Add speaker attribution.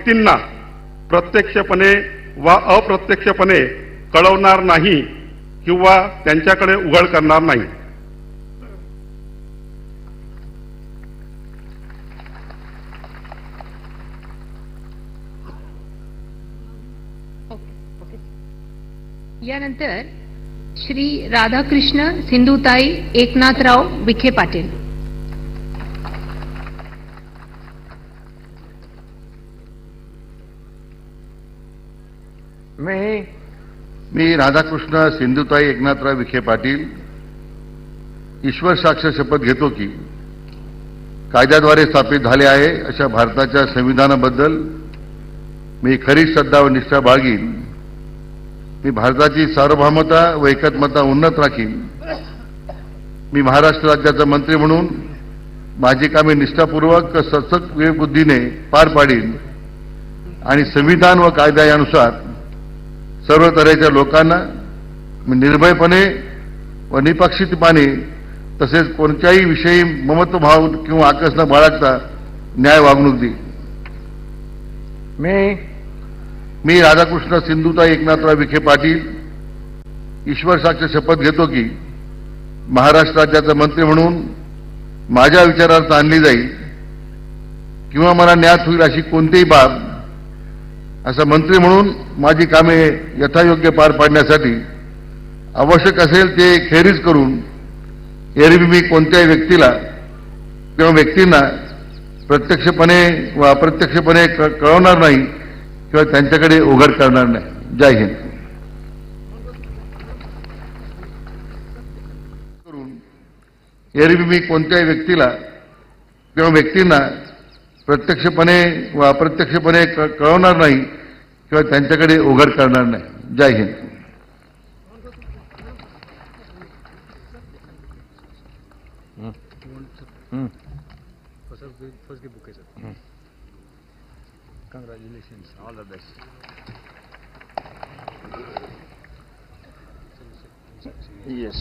Speaker 1: व्यक्तींना प्रत्यक्षपणे वा अप्रत्यक्षपणे कळवणार नाही किंवा त्यांच्याकडे उघड करणार नाही।
Speaker 2: यानंतर श्री राधाकृष्ण सिंधुताई एकनाथराव विखे पाटील।
Speaker 3: मी राधाकृष्ण सिंधुताई एकनाथराव विखे पाटील ईश्वर साक्ष शपथ घेतो की कायद्याद्वारे स्थापित झाले आहे अशा भारताच्या संविधानाबद्दल मी खरी श्रद्धा व निष्ठा बाळगीन। मी भारताची सार्वभौमता व एकात्मता उन्नत राखीन। मी महाराष्ट्र राज्याचा मंत्री म्हणून माझी कामे निष्ठापूर्वक सचक विवेकबुद्धीने पार पाडीन आणि संविधान व कायदा यानुसार सर्व तऱ्हेच्या लोकांना मी निर्भयपणे व निपक्षपातीपणे तसेच कोणत्याही विषयी ममत्वभाव किंवा आकस न बाळगता न्याय वागणूक देईन। मी राधाकृष्ण सिंधुताई एकनाथराव विखे पाटील ईश्वर साक्ष शपथ घेतो की महाराष्ट्र राज्याचा मंत्री म्हणून माझ्या विचारार्थ आणली जाईल किंवा मला ज्ञात होईल अशी कोणतीही बाब असा मंत्री म्हणून माझी कामे यथायोग्य पार पाडण्यासाठी आवश्यक असेल ते खेरीज करून एरवी मी कोणत्याही व्यक्तीला किंवा व्यक्तींना प्रत्यक्षपणे व अप्रत्यक्षपणे कळवणार नाही किंवा त्यांच्याकडे उघड करणार नाही। जय हिंद। एरवी मी कोणत्याही व्यक्तीला किंवा व्यक्तींना प्रत्यक्षपणे व अप्रत्यक्षपणे कळवणार नाही किंवा त्यांच्याकडे उघड करणार नाही। जय Hind.
Speaker 4: Congratulations, all the best.
Speaker 3: Yes.